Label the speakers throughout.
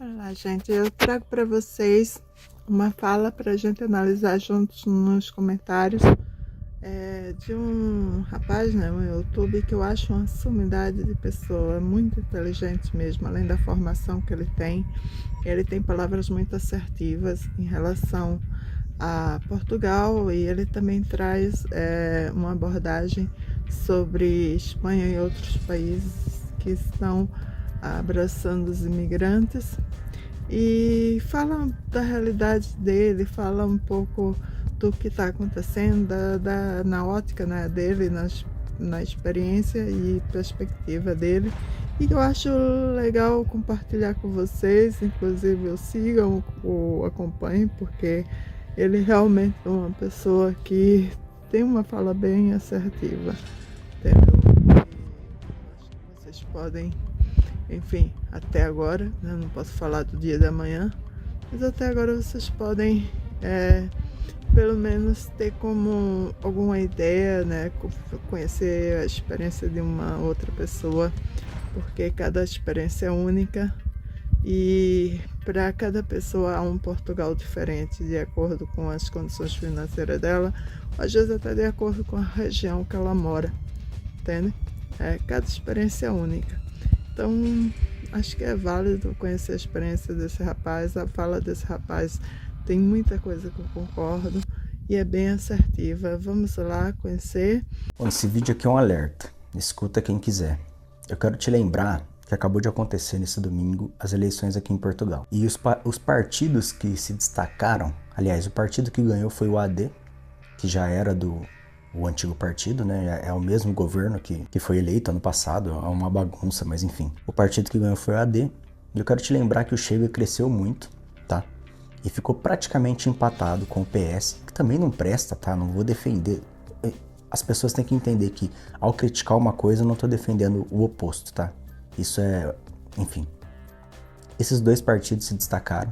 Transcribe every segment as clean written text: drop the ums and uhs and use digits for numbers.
Speaker 1: Olá, gente. Eu trago para vocês uma fala para a gente analisar juntos nos comentários de um rapaz, né, no YouTube, que eu acho uma sumidade de pessoa, muito inteligente mesmo, além da formação que ele tem. Ele tem palavras muito assertivas em relação a Portugal, e ele também traz uma abordagem sobre Espanha e outros países que estão abraçando os imigrantes, e fala da realidade dele, fala um pouco do que está acontecendo na ótica, né, dele, na experiência e perspectiva dele. E eu acho legal compartilhar com vocês, inclusive eu sigam ou acompanhem, porque ele realmente é uma pessoa que tem uma fala bem assertiva, entendeu? E acho que vocês podem, enfim, até agora, né, não posso falar do dia da manhã, mas até agora vocês podem pelo menos ter como alguma ideia, né, conhecer a experiência de uma outra pessoa, porque cada experiência é única e para cada pessoa há um Portugal diferente, de acordo com as condições financeiras dela, às vezes até de acordo com a região que ela mora, entende? Cada experiência é única. Então, acho que é válido conhecer a experiência desse rapaz. A fala desse rapaz tem muita coisa que eu concordo e é bem assertiva. Vamos lá conhecer.
Speaker 2: Bom, esse vídeo aqui é um alerta. Escuta quem quiser. Eu quero te lembrar que acabou de acontecer nesse domingo as eleições aqui em Portugal. E os partidos que se destacaram, aliás, o partido que ganhou foi o AD, que já era o antigo partido, né? É o mesmo governo que foi eleito ano passado, é uma bagunça, mas enfim. O partido que ganhou foi o AD, e eu quero te lembrar que o Chega cresceu muito, tá? E ficou praticamente empatado com o PS, que também não presta, tá? Não vou defender. As pessoas têm que entender que ao criticar uma coisa eu não tô defendendo o oposto, tá? Isso é... enfim. Esses dois partidos se destacaram,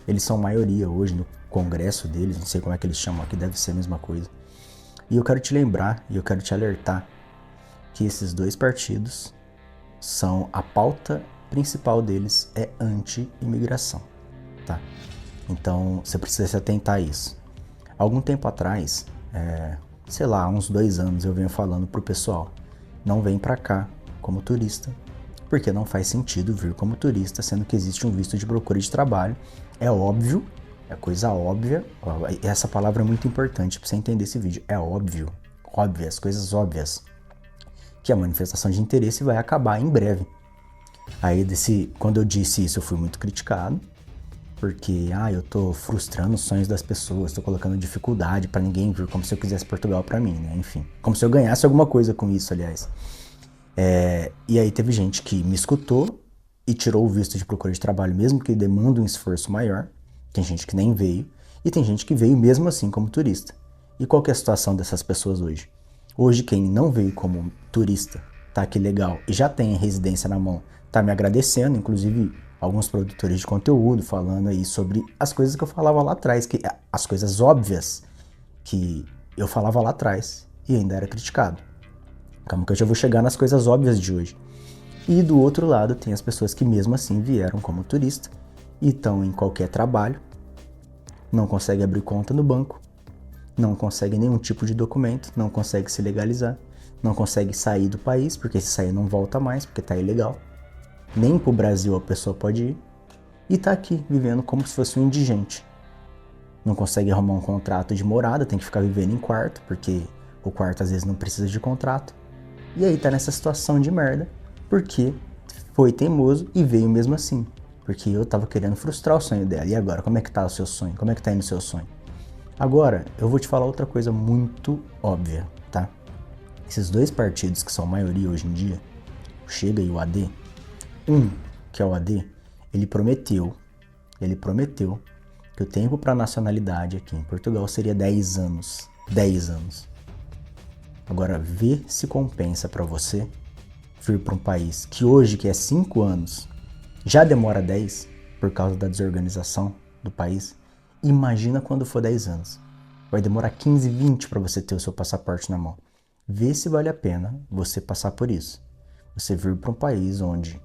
Speaker 2: eles são maioria hoje no congresso deles, não sei como é que eles chamam aqui, deve ser a mesma coisa. E eu quero te lembrar, e eu quero te alertar, que esses dois partidos são, a pauta principal deles é anti-imigração, tá? Então, você precisa se atentar a isso. Algum tempo atrás, sei lá, uns 2 anos, eu venho falando pro pessoal, não vem pra cá como turista, porque não faz sentido vir como turista, sendo que existe um visto de procura de trabalho. É óbvio, é coisa óbvia, essa palavra é muito importante para você entender esse vídeo. É óbvio, óbvias, coisas óbvias, que a manifestação de interesse vai acabar em breve. Aí, quando eu disse isso, eu fui muito criticado, porque eu tô frustrando os sonhos das pessoas, tô colocando dificuldade para ninguém vir, como se eu quisesse Portugal para mim, né? Enfim, como se eu ganhasse alguma coisa com isso, aliás. E aí teve gente que me escutou e tirou o visto de procura de trabalho, mesmo que demanda um esforço maior. Tem gente que nem veio, e tem gente que veio mesmo assim como turista. E qual que é a situação dessas pessoas hoje? Hoje quem não veio como turista, tá aqui legal, e já tem a residência na mão, tá me agradecendo, inclusive alguns produtores de conteúdo falando aí sobre as coisas que eu falava lá atrás, as coisas óbvias que eu falava lá atrás e ainda era criticado. Calma que eu já vou chegar nas coisas óbvias de hoje. E do outro lado tem as pessoas que mesmo assim vieram como turista e estão em qualquer trabalho, não consegue abrir conta no banco, não consegue nenhum tipo de documento, não consegue se legalizar, não consegue sair do país, porque se sair não volta mais, porque tá ilegal. Nem pro Brasil a pessoa pode ir, e tá aqui vivendo como se fosse um indigente. Não consegue arrumar um contrato de morada, tem que ficar vivendo em quarto, porque o quarto às vezes não precisa de contrato. E aí tá nessa situação de merda, porque foi teimoso e veio mesmo assim. Porque eu tava querendo frustrar o sonho dela. E agora, como é que tá o seu sonho? Como é que tá indo o seu sonho? Agora, eu vou te falar outra coisa muito óbvia, tá? Esses dois partidos que são maioria hoje em dia, o Chega e o AD, que é o AD, ele prometeu que o tempo para nacionalidade aqui em Portugal seria 10 anos. 10 anos. Agora, vê se compensa para você vir para um país que hoje, que é 5 anos, já demora 10 por causa da desorganização do país. Imagina quando for 10 anos. Vai demorar 15, 20 para você ter o seu passaporte na mão. Vê se vale a pena você passar por isso. Você vir para um país onde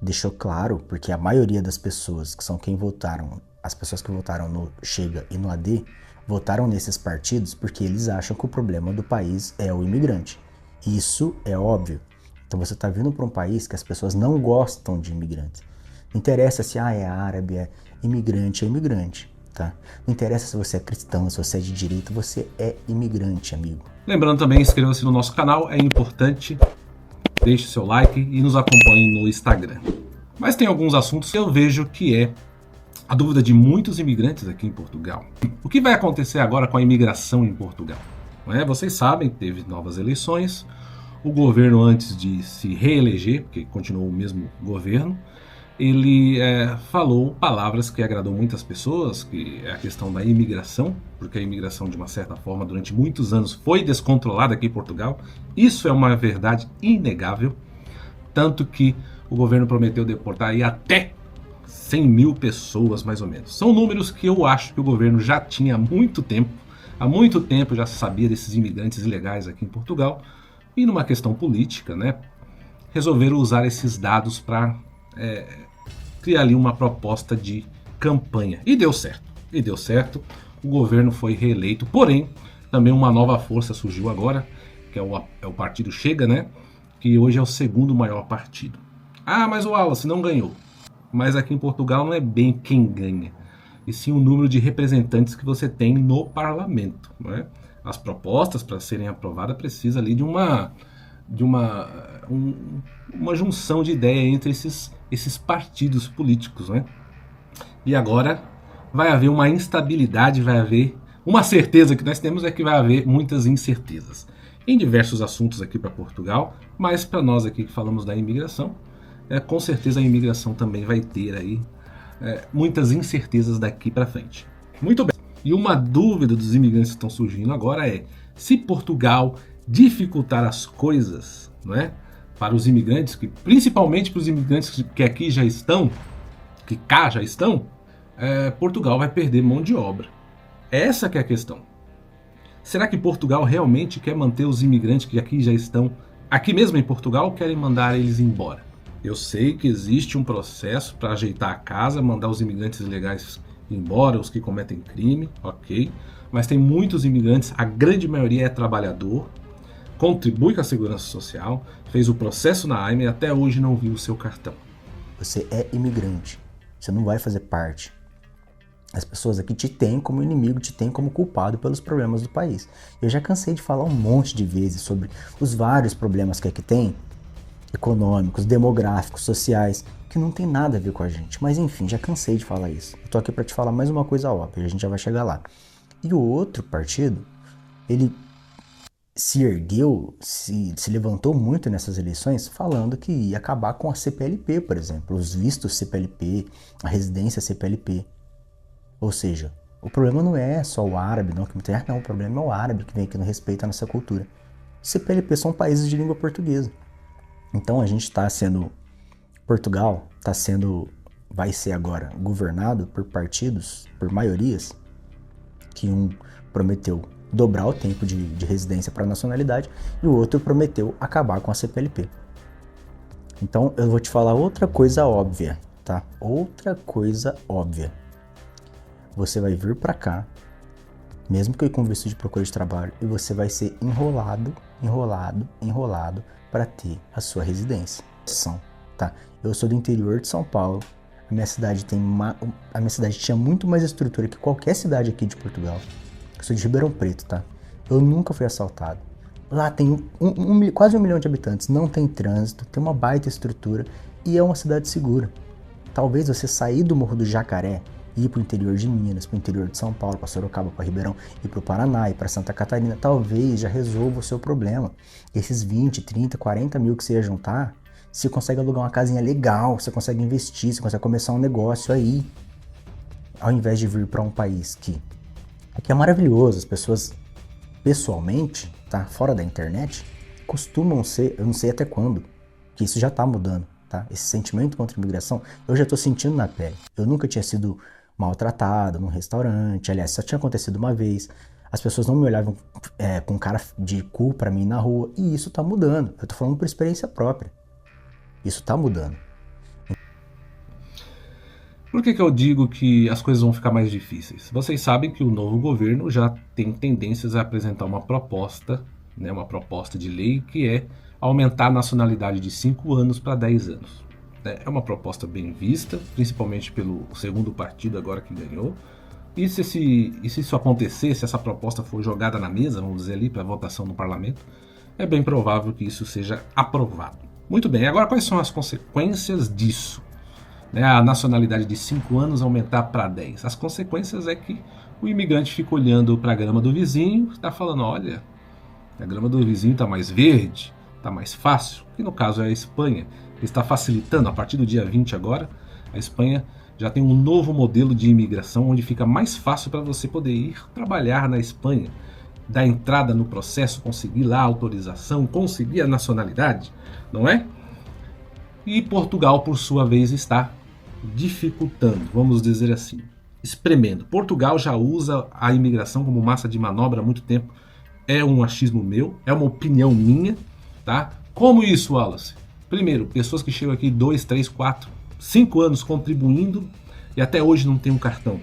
Speaker 2: deixou claro, porque a maioria das pessoas que são quem votaram, as pessoas que votaram no Chega e no AD, votaram nesses partidos porque eles acham que o problema do país é o imigrante. Isso é óbvio. Então você está vindo para um país que as pessoas não gostam de imigrantes. Não interessa se é árabe, é imigrante, tá? Não interessa se você é cristão, se você é de direita, você é imigrante, amigo.
Speaker 3: Lembrando também, inscreva-se no nosso canal, é importante. Deixe seu like e nos acompanhe no Instagram. Mas tem alguns assuntos que eu vejo que é a dúvida de muitos imigrantes aqui em Portugal. O que vai acontecer agora com a imigração em Portugal? Vocês sabem, teve novas eleições. O governo, antes de se reeleger, porque continuou o mesmo governo, ele falou palavras que agradou muitas pessoas, que é a questão da imigração, porque a imigração, de uma certa forma, durante muitos anos foi descontrolada aqui em Portugal. Isso é uma verdade inegável, tanto que o governo prometeu deportar aí até 100 mil pessoas, mais ou menos. São números que eu acho que o governo já tinha há muito tempo já se sabia desses imigrantes ilegais aqui em Portugal, e numa questão política, resolveram usar esses dados para criar ali uma proposta de campanha. E deu certo. O governo foi reeleito, porém, também uma nova força surgiu agora, que é o partido Chega, que hoje é o segundo maior partido. Ah, mas o Wallace não ganhou. Mas aqui em Portugal não é bem quem ganha, e sim o número de representantes que você tem no parlamento. As propostas, para serem aprovadas, precisa ali de uma junção de ideia entre esses partidos políticos. E agora vai haver uma instabilidade, vai haver uma certeza que nós temos, é que vai haver muitas incertezas em diversos assuntos aqui para Portugal, mas para nós aqui que falamos da imigração, com certeza a imigração também vai ter aí muitas incertezas daqui para frente. Muito bem. E uma dúvida dos imigrantes que estão surgindo agora é se Portugal dificultar as coisas, para os imigrantes, principalmente para os imigrantes que aqui já estão, que cá já estão, Portugal vai perder mão de obra. Essa que é a questão. Será que Portugal realmente quer manter os imigrantes que aqui já estão, aqui mesmo em Portugal, ou querem mandar eles embora? Eu sei que existe um processo para ajeitar a casa, mandar os imigrantes ilegais embora, os que cometem crime, ok. Mas tem muitos imigrantes, a grande maioria é trabalhador, contribui com a segurança social, fez o processo na AIME e até hoje não viu o seu cartão.
Speaker 2: Você é imigrante, você não vai fazer parte. As pessoas aqui te têm como inimigo, te têm como culpado pelos problemas do país. Eu já cansei de falar um monte de vezes sobre os vários problemas que aqui tem, econômicos, demográficos, sociais, que não tem nada a ver com a gente. Mas enfim, já cansei de falar isso. Eu tô aqui para te falar mais uma coisa óbvia, a gente já vai chegar lá. E o outro partido, ele se ergueu, se levantou muito nessas eleições falando que ia acabar com a CPLP, por exemplo, os vistos CPLP, a residência CPLP. Ou seja, o problema não é só o árabe, não, o problema é o árabe que vem aqui, não respeita a nossa cultura. CPLP são países de língua portuguesa. Então a gente está sendo, Portugal vai ser agora governado por partidos, por maiorias, que um prometeu dobrar o tempo de residência para nacionalidade e o outro prometeu acabar com a CPLP. Então eu vou te falar outra coisa óbvia, tá? Outra coisa óbvia. Você vai vir para cá, mesmo que com visto de procura de trabalho, e você vai ser enrolado para ter a sua residência. Tá? Eu sou do interior de São Paulo. A minha cidade tinha muito mais estrutura que qualquer cidade aqui de Portugal. Eu sou de Ribeirão Preto, tá? Eu nunca fui assaltado. Lá tem quase 1 milhão de habitantes, não tem trânsito, tem uma baita estrutura e é uma cidade segura. Talvez você sair do Morro do Jacaré e ir para o interior de Minas, para o interior de São Paulo, para Sorocaba, para Ribeirão, ir para o Paraná, ir para Santa Catarina, talvez já resolva o seu problema. Esses 20, 30, 40 mil que você ia juntar, você consegue alugar uma casinha legal, você consegue investir, você consegue começar um negócio aí, ao invés de vir para um país que é maravilhoso. As pessoas, pessoalmente, tá, fora da internet, costumam ser, eu não sei até quando, que isso já tá mudando, tá? Esse sentimento contra a imigração, eu já tô sentindo na pele. Eu nunca tinha sido maltratado num restaurante, aliás, só tinha acontecido uma vez. As pessoas não me olhavam com cara de cu pra mim na rua, e isso tá mudando. Eu tô falando por experiência própria. Isso tá mudando.
Speaker 3: Por que eu digo que as coisas vão ficar mais difíceis? Vocês sabem que o novo governo já tem tendências a apresentar uma proposta, né, uma proposta de lei que é aumentar a nacionalidade de 5 anos para 10 anos. É uma proposta bem vista, principalmente pelo segundo partido agora que ganhou. E se isso acontecer, se essa proposta for jogada na mesa, vamos dizer ali, para votação no parlamento, é bem provável que isso seja aprovado. Muito bem, agora quais são as consequências disso? A nacionalidade de 5 anos aumentar para 10. As consequências é que o imigrante fica olhando para a grama do vizinho, está falando, olha, a grama do vizinho está mais verde, está mais fácil, que no caso é a Espanha, que está facilitando, a partir do dia 20 agora, a Espanha já tem um novo modelo de imigração, onde fica mais fácil para você poder ir trabalhar na Espanha, dar entrada no processo, conseguir lá a autorização, conseguir a nacionalidade, não é? E Portugal, por sua vez, está dificultando, vamos dizer assim, espremendo. Portugal já usa a imigração como massa de manobra há muito tempo. É um achismo meu, é uma opinião minha, tá? Como isso, Wallace? Primeiro, pessoas que chegam aqui 2, 3, 4, 5 anos contribuindo e até hoje não tem um cartão.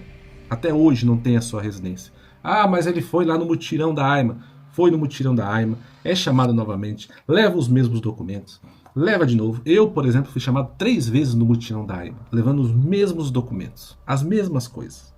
Speaker 3: Até hoje não tem a sua residência. Ah, mas ele foi lá no mutirão da AIMA. Foi no mutirão da AIMA, é chamado novamente, leva os mesmos documentos. Leva de novo. Eu, por exemplo, fui chamado 3 vezes no mutirão da AIMA, levando os mesmos documentos, as mesmas coisas.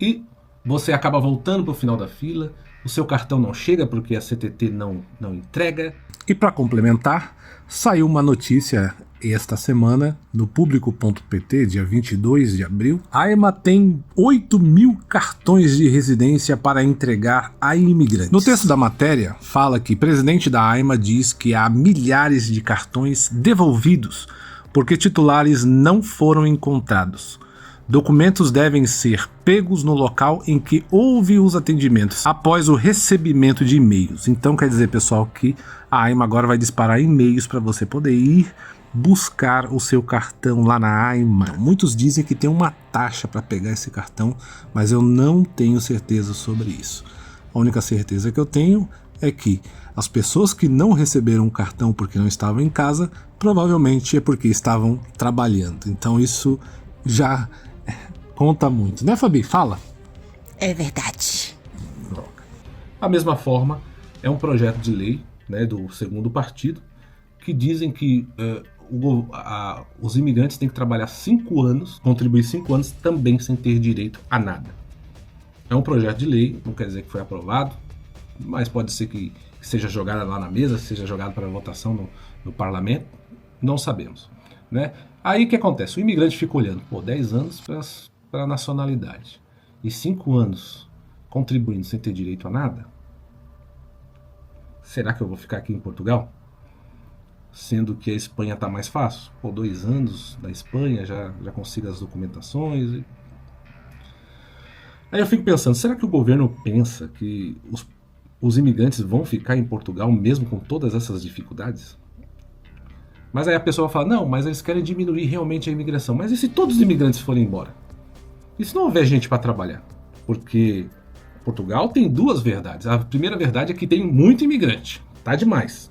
Speaker 3: E você acaba voltando para o final da fila, o seu cartão não chega porque a CTT não entrega. E para complementar, saiu uma notícia esta semana no Público.pt, dia 22 de abril. A AIMA tem 8.000 cartões de residência para entregar a imigrantes. No texto da matéria, fala que o presidente da AIMA diz que há milhares de cartões devolvidos porque titulares não foram encontrados. Documentos devem ser pegos no local em que houve os atendimentos após o recebimento de e-mails. Então quer dizer, pessoal, que a AIMA agora vai disparar e-mails para você poder ir buscar o seu cartão lá na AIMA. Muitos dizem que tem uma taxa para pegar esse cartão, mas eu não tenho certeza sobre isso. A única certeza que eu tenho é que as pessoas que não receberam o cartão porque não estavam em casa, provavelmente é porque estavam trabalhando. Então isso já conta muito, né, Fabi? Fala.
Speaker 4: É verdade.
Speaker 3: Da mesma forma, é um projeto de lei, né, do segundo partido, que dizem que os imigrantes têm que trabalhar 5 anos, contribuir 5 anos também sem ter direito a nada. É um projeto de lei, não quer dizer que foi aprovado, mas pode ser que seja jogada lá na mesa, seja jogado para votação no parlamento, não sabemos, né? Aí o que acontece? O imigrante fica olhando, 10 anos para a nacionalidade e 5 anos contribuindo sem ter direito a nada? Será que eu vou ficar aqui em Portugal? Sendo que a Espanha está mais fácil. 2 anos da Espanha, já consigo as documentações. Aí eu fico pensando, será que o governo pensa que os imigrantes vão ficar em Portugal mesmo com todas essas dificuldades? Mas aí a pessoa fala, não, mas eles querem diminuir realmente a imigração. Mas e se todos os imigrantes forem embora? E se não houver gente para trabalhar? Porque Portugal tem 2 verdades. A primeira verdade é que tem muito imigrante. Tá demais.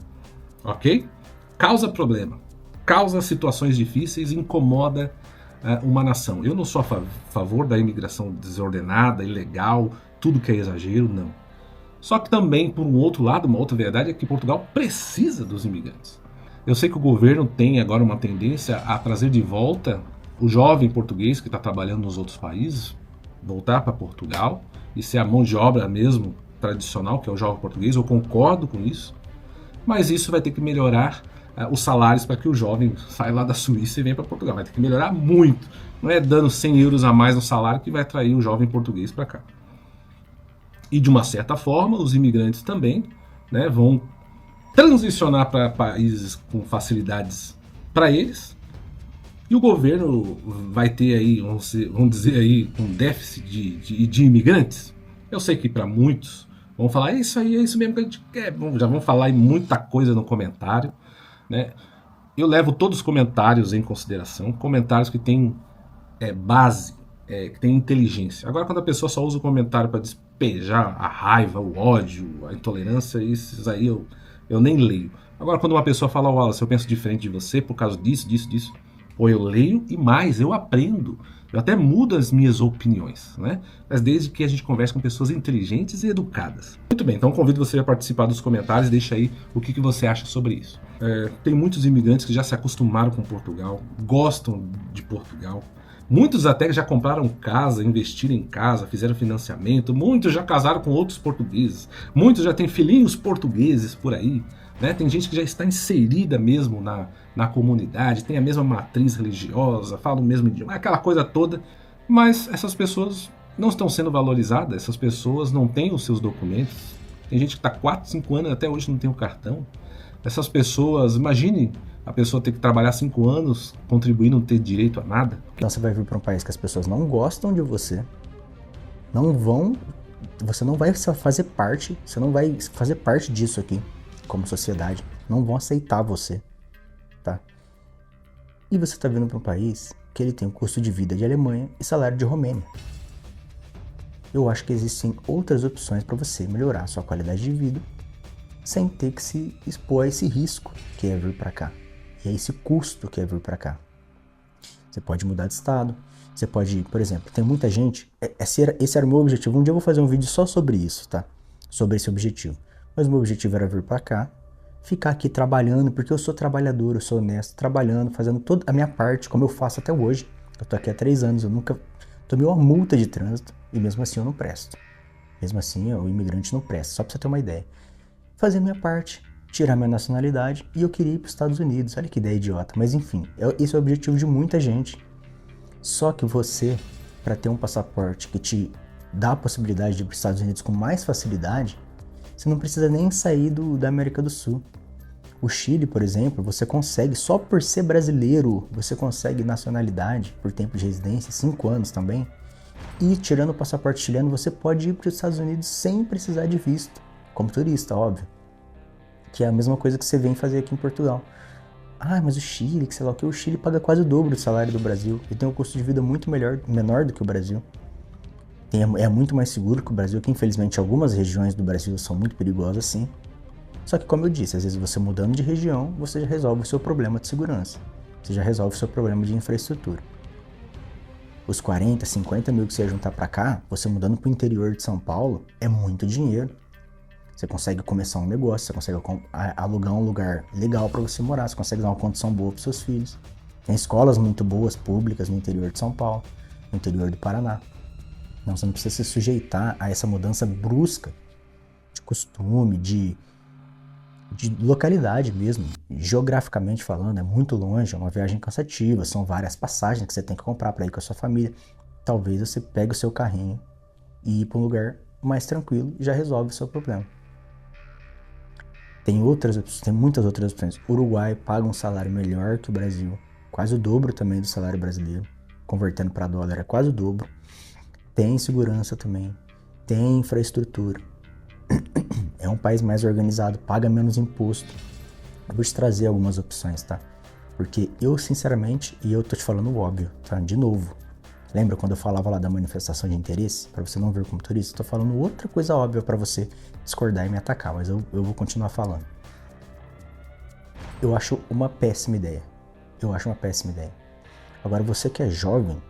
Speaker 3: Ok? Causa problema, causa situações difíceis, incomoda uma nação. Eu não sou a favor da imigração desordenada, ilegal, tudo que é exagero, não. Só que também, por um outro lado, uma outra verdade é que Portugal precisa dos imigrantes. Eu sei que o governo tem agora uma tendência a trazer de volta o jovem português que está trabalhando nos outros países, voltar para Portugal e ser a mão de obra mesmo tradicional, que é o jovem português. Eu concordo com isso, mas isso vai ter que melhorar os salários para que o jovem saia lá da Suíça e venha para Portugal. Vai ter que melhorar muito. Não é dando 100 euros a mais no salário que vai atrair o jovem português para cá. E de uma certa forma, os imigrantes também, né, vão transicionar para países com facilidades para eles. E o governo vai ter aí, vamos dizer aí, um déficit de imigrantes. Eu sei que para muitos vão falar, é isso aí, é isso mesmo que a gente quer. Já vão falar aí muita coisa no comentário, né? Eu levo todos os comentários em consideração, comentários que têm base, que têm inteligência. Agora, quando a pessoa só usa o comentário para despejar a raiva, o ódio, a intolerância, isso aí eu nem leio. Agora, quando uma pessoa fala, Wallace, eu penso diferente de você por causa disso, Ou eu leio e mais, eu aprendo. Eu até mudo as minhas opiniões, né? Mas desde que a gente converse com pessoas inteligentes e educadas. Muito bem, então convido você a participar dos comentários, deixa aí o que você acha sobre isso. Tem muitos imigrantes que já se acostumaram com Portugal, gostam de Portugal. Muitos até já compraram casa, investiram em casa, fizeram financiamento. Muitos já casaram com outros portugueses. Muitos já têm filhinhos portugueses por aí. Né? Tem gente que já está inserida mesmo na comunidade, tem a mesma matriz religiosa, fala o mesmo idioma, aquela coisa toda. Mas essas pessoas não estão sendo valorizadas, essas pessoas não têm os seus documentos. Tem gente que está 4, 5 anos e até hoje não tem o cartão. Essas pessoas, imagine a pessoa ter que trabalhar 5 anos, contribuir, não ter direito a nada.
Speaker 2: Então você vai vir para um país que as pessoas não gostam de você, você não vai fazer parte, você não vai fazer parte disso aqui, como sociedade, não vão aceitar você, tá? E você tá vindo para um país que ele tem o custo de vida de Alemanha e salário de Romênia. Eu acho que existem outras opções para você melhorar a sua qualidade de vida sem ter que se expor a esse risco que é vir para cá e a esse custo que é vir para cá. Você pode mudar de estado, você pode, por exemplo, tem muita gente, esse era o meu objetivo, um dia eu vou fazer um vídeo só sobre isso, tá? Sobre esse objetivo. Mas o meu objetivo era vir para cá, ficar aqui trabalhando, porque eu sou trabalhador, eu sou honesto, trabalhando, fazendo toda a minha parte, como eu faço até hoje. Eu tô aqui há 3 anos, eu nunca tomei uma multa de trânsito e mesmo assim eu não presto. Mesmo assim, o imigrante não presta, só pra você ter uma ideia. Fazer a minha parte, tirar minha nacionalidade e eu queria ir para os Estados Unidos. Olha que ideia idiota, mas enfim, esse é o objetivo de muita gente. Só que você, para ter um passaporte que te dá a possibilidade de ir para os Estados Unidos com mais facilidade, você não precisa nem sair da América do Sul. O Chile, por exemplo, você consegue, só por ser brasileiro, você consegue nacionalidade por tempo de residência, 5 anos também. E tirando o passaporte chileno, você pode ir para os Estados Unidos sem precisar de visto, como turista, óbvio. Que é a mesma coisa que você vem fazer aqui em Portugal. Ah, mas o Chile, que sei lá o que, o Chile paga quase o dobro do salário do Brasil e tem um custo de vida muito menor do que o Brasil. É muito mais seguro que o Brasil, que infelizmente algumas regiões do Brasil são muito perigosas, sim. Só que, como eu disse, às vezes você mudando de região, você já resolve o seu problema de segurança. Você já resolve o seu problema de infraestrutura. Os 40, 50 mil que você ia juntar pra cá, você mudando pro interior de São Paulo, é muito dinheiro. Você consegue começar um negócio, você consegue alugar um lugar legal para você morar, você consegue dar uma condição boa pros seus filhos. Tem escolas muito boas, públicas, no interior de São Paulo, no interior do Paraná. Não, você não precisa se sujeitar a essa mudança brusca de costume, de localidade mesmo. Geograficamente falando, é muito longe, é uma viagem cansativa, são várias passagens que você tem que comprar para ir com a sua família. Talvez você pegue o seu carrinho e ir para um lugar mais tranquilo e já resolve o seu problema. Tem muitas outras opções. O Uruguai paga um salário melhor que o Brasil, quase o dobro também do salário brasileiro. Convertendo para dólar é quase o dobro. Tem segurança também, tem infraestrutura, é um país mais organizado, paga menos imposto. Eu vou te trazer algumas opções, tá? Porque eu, sinceramente, e eu tô te falando o óbvio, tá? De novo, lembra quando eu falava lá da manifestação de interesse? Para você não vir como turista, eu tô falando outra coisa óbvia para você discordar e me atacar, mas eu vou continuar falando. Eu acho uma péssima ideia. Agora, você que é jovem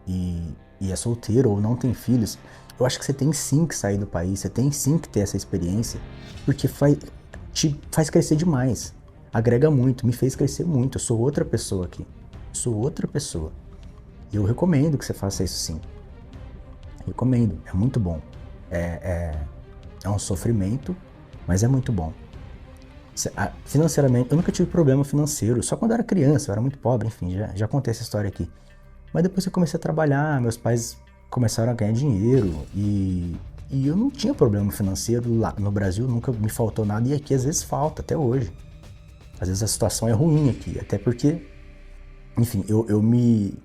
Speaker 2: e é solteiro ou não tem filhos, eu acho que você tem sim que sair do país, você tem sim que ter essa experiência, porque te faz crescer demais, agrega muito, me fez crescer muito, eu sou outra pessoa aqui, e eu recomendo que você faça isso sim, recomendo, é muito bom, é um sofrimento, mas é muito bom. Financeiramente, eu nunca tive problema financeiro, só quando eu era criança, eu era muito pobre, enfim, já contei essa história aqui. Mas depois eu comecei a trabalhar, meus pais começaram a ganhar dinheiro e eu não tinha problema financeiro lá no Brasil, nunca me faltou nada e aqui às vezes falta, até hoje. Às vezes a situação é ruim aqui, até porque, enfim, eu me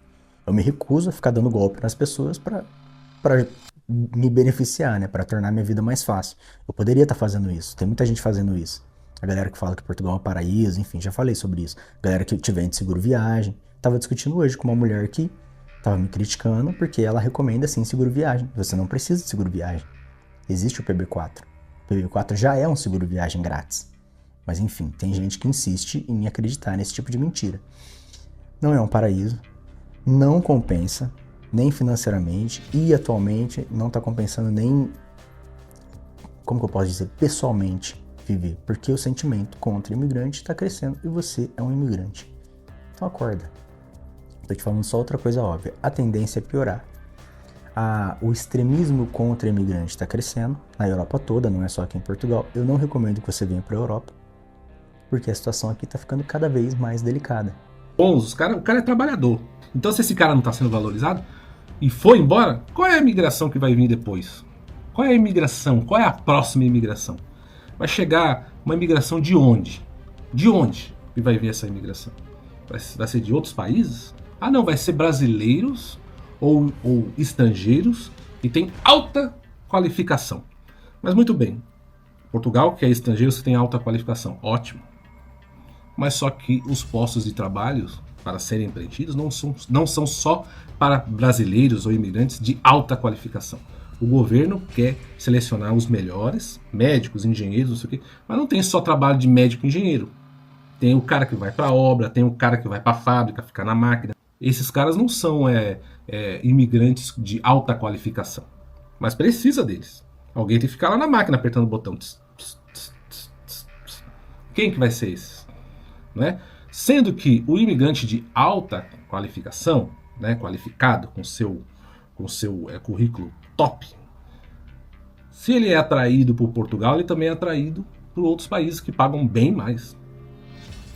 Speaker 2: recuso a ficar dando golpe nas pessoas para me beneficiar, né, para tornar minha vida mais fácil. Eu poderia estar fazendo isso, tem muita gente fazendo isso. A galera que fala que Portugal é um paraíso, enfim, já falei sobre isso. A galera que te vende seguro viagem. Tava discutindo hoje com uma mulher que tava me criticando porque ela recomenda sim seguro viagem. Você não precisa de seguro viagem. Existe o PB4. O PB4 já é um seguro viagem grátis. Mas enfim, tem gente que insiste em acreditar nesse tipo de mentira. Não é um paraíso, não compensa, nem financeiramente, e atualmente não está compensando nem, como que eu posso dizer, pessoalmente viver, porque o sentimento contra o imigrante está crescendo e você é um imigrante. Então acorda. Tô te falando só outra coisa óbvia, a tendência é piorar. O extremismo contra o imigrante está crescendo na Europa toda, não é só aqui em Portugal. Eu não recomendo que você venha para a Europa, porque a situação aqui está ficando cada vez mais delicada.
Speaker 3: Bons, o cara é trabalhador. Então se esse cara não está sendo valorizado e foi embora, qual é a imigração que vai vir depois? Qual é a imigração? Qual é a próxima imigração? Vai chegar uma imigração de onde? De onde que vai vir essa imigração? Vai ser de outros países? Ah não, vai ser brasileiros ou estrangeiros que têm alta qualificação. Mas muito bem, Portugal, que é estrangeiro, você tem alta qualificação, ótimo. Mas só que os postos de trabalho para serem preenchidos não são só para brasileiros ou imigrantes de alta qualificação. O governo quer selecionar os melhores, médicos, engenheiros, não sei o quê, mas não tem só trabalho de médico e engenheiro. Tem o cara que vai para a obra, tem o cara que vai para a fábrica, ficar na máquina. Esses caras não são imigrantes de alta qualificação, mas precisa deles. Alguém tem que ficar lá na máquina apertando o botão. Quem que vai ser esse? Né? Sendo que o imigrante de alta qualificação, né, qualificado com seu currículo top, se ele é atraído por Portugal, ele também é atraído por outros países que pagam bem mais.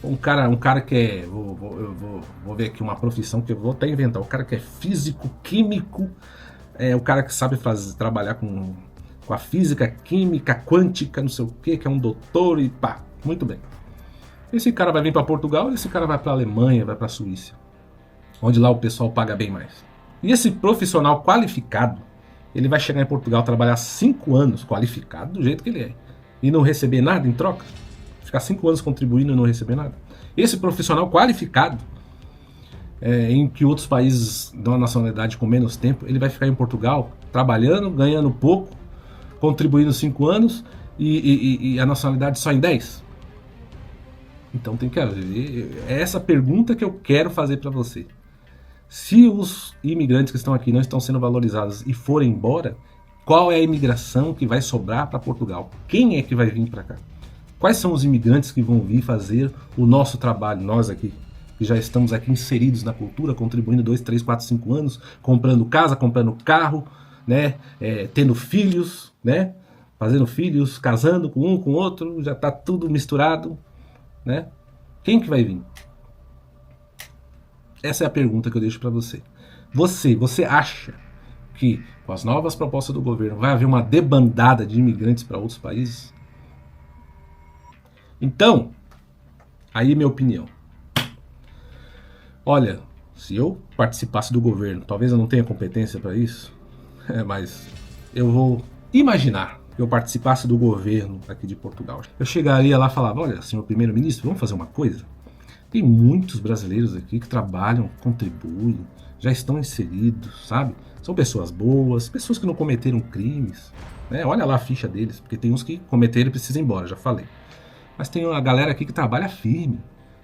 Speaker 3: Um cara que é, vou ver aqui uma profissão que eu vou até inventar, o cara que é físico, químico, o cara que sabe trabalhar com a física, química, quântica, não sei o que é um doutor e pá, muito bem. Esse cara vai vir para Portugal, esse cara vai para Alemanha, vai para Suíça, onde lá o pessoal paga bem mais. E esse profissional qualificado, ele vai chegar em Portugal, trabalhar 5 anos, qualificado do jeito que ele é, e não receber nada em troca? Ficar 5 anos contribuindo e não receber nada? Esse profissional qualificado, em que outros países dão a nacionalidade com menos tempo, ele vai ficar em Portugal, trabalhando, ganhando pouco, contribuindo 5 anos, e a nacionalidade só em 10? Então tem que haver. É essa pergunta que eu quero fazer para você. Se os imigrantes que estão aqui não estão sendo valorizados e forem embora, qual é a imigração que vai sobrar para Portugal? Quem é que vai vir para cá? Quais são os imigrantes que vão vir fazer o nosso trabalho? Nós aqui, que já estamos aqui inseridos na cultura, contribuindo 2, 3, 4, 5 anos, comprando casa, comprando carro, né? Tendo filhos, né? Fazendo filhos, casando com um, com outro, já está tudo misturado, né? Quem que vai vir? Essa é a pergunta que eu deixo para você. Você acha que com as novas propostas do governo vai haver uma debandada de imigrantes para outros países? Então, aí minha opinião. Olha, se eu participasse do governo, talvez eu não tenha competência para isso, mas eu vou imaginar que eu participasse do governo aqui de Portugal. Eu chegaria lá e falava, olha, senhor primeiro-ministro, vamos fazer uma coisa? Tem muitos brasileiros aqui que trabalham, contribuem, já estão inseridos, sabe? São pessoas boas, pessoas que não cometeram crimes, né? Olha lá a ficha deles, porque tem uns que cometeram e precisam ir embora, já falei. Mas tem uma galera aqui que trabalha firme.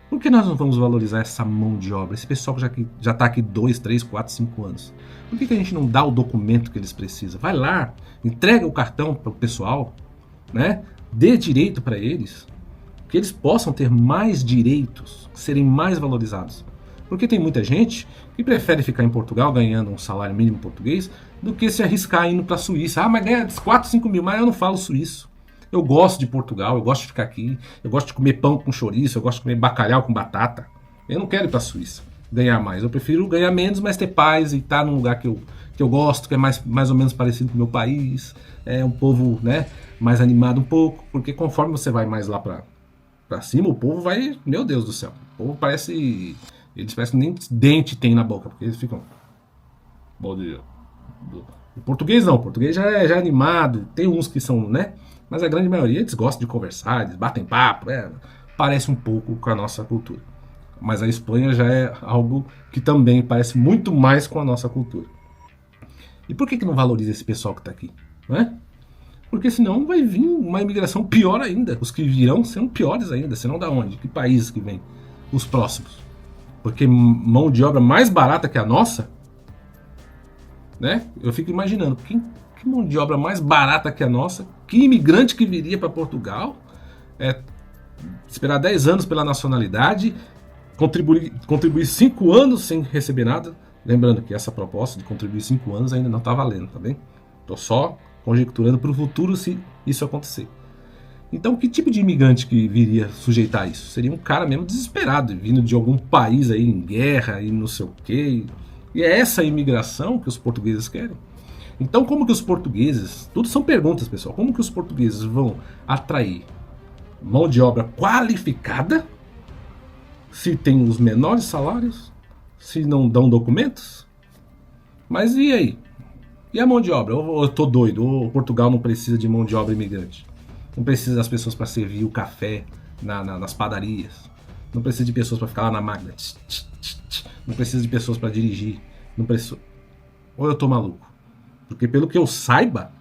Speaker 3: Por que nós não vamos valorizar essa mão de obra? Esse pessoal que já está aqui 2, 3, 4, 5 anos. Por que a gente não dá o documento que eles precisam? Vai lá, entrega o cartão para o pessoal, né? Dê direito para eles, que eles possam ter mais direitos, serem mais valorizados. Porque tem muita gente que prefere ficar em Portugal ganhando um salário mínimo português do que se arriscar indo para a Suíça. Ah, mas ganha 4, 5 mil, mas eu não falo suíço. Eu gosto de Portugal, eu gosto de ficar aqui, eu gosto de comer pão com chouriço, eu gosto de comer bacalhau com batata. Eu não quero ir para a Suíça ganhar mais, eu prefiro ganhar menos, mas ter paz e estar num lugar que eu gosto, que é mais ou menos parecido com o meu país, é um povo, né, mais animado um pouco, porque conforme você vai mais lá para cima, o povo vai, meu Deus do céu, o povo eles parecem que nem dente tem na boca, porque eles ficam, bom dia. O português não, o português já é animado, tem uns que são, né, mas a grande maioria eles gostam de conversar, eles batem papo, parece um pouco com a nossa cultura. Mas a Espanha já é algo que também parece muito mais com a nossa cultura. E por que não valoriza esse pessoal que está aqui? Não é? Porque senão vai vir uma imigração pior ainda. Os que virão serão piores ainda. Senão da onde? Que países que vêm? Os próximos. porque mão de obra mais barata que a nossa, né? Eu fico imaginando, que mão de obra mais barata que a nossa, que imigrante que viria para Portugal, esperar 10 anos pela nacionalidade, contribuir 5 anos sem receber nada. Lembrando que essa proposta de contribuir 5 anos ainda não está valendo, tá bem? Estou só conjecturando para o futuro se isso acontecer. Então, que tipo de imigrante que viria sujeitar isso? Seria um cara mesmo desesperado, vindo de algum país aí em guerra e não sei o quê. E é essa imigração que os portugueses querem. Então, como que os portugueses... Tudo são perguntas, pessoal. Como que os portugueses vão atrair mão de obra qualificada se tem os menores salários, se não dão documentos? Mas e aí? E a mão de obra? Ou eu tô doido? Ou Portugal não precisa de mão de obra imigrante? Não precisa das pessoas para servir o café nas padarias. Não precisa de pessoas para ficar lá na máquina. Não precisa de pessoas para dirigir. Não precisa... Ou eu tô maluco? Porque pelo que eu saiba,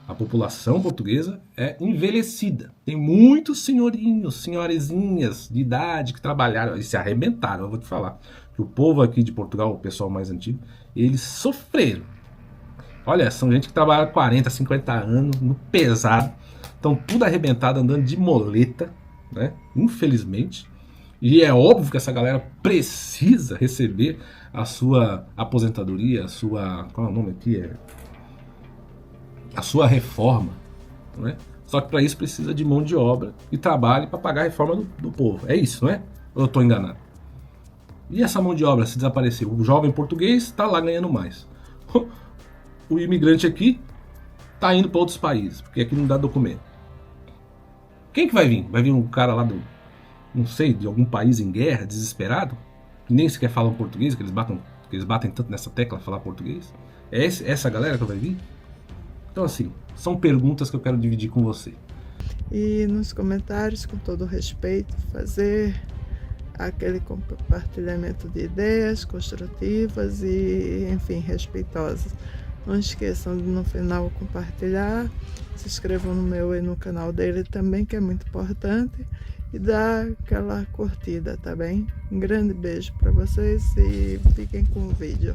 Speaker 3: a população portuguesa é envelhecida. Tem muitos senhorinhos, senhorezinhas de idade que trabalharam e se arrebentaram. Eu vou te falar que o povo aqui de Portugal, o pessoal mais antigo, eles sofreram. Olha, são gente que trabalha 40, 50 anos, no pesado. Estão tudo arrebentado, andando de moleta, né? Infelizmente. E é óbvio que essa galera precisa receber a sua aposentadoria, a sua... Qual é o nome aqui? A sua reforma, né? Só que para isso precisa de mão de obra e trabalho para pagar a reforma do povo. É isso, não é? Ou eu estou enganado? E essa mão de obra se desaparecer? O jovem português está lá ganhando mais. O imigrante aqui está indo para outros países, porque aqui não dá documento. Quem que vai vir? Vai vir um cara lá não sei, de algum país em guerra, desesperado, que nem sequer falam português, que eles batem tanto nessa tecla falar português? É essa galera que vai vir? Então, assim, são perguntas que eu quero dividir com você.
Speaker 1: E nos comentários, com todo respeito, fazer aquele compartilhamento de ideias construtivas e, enfim, respeitosas. Não esqueçam de no final compartilhar, se inscrevam no meu e no canal dele também, que é muito importante, e dar aquela curtida, tá bem? Um grande beijo para vocês e fiquem com o vídeo.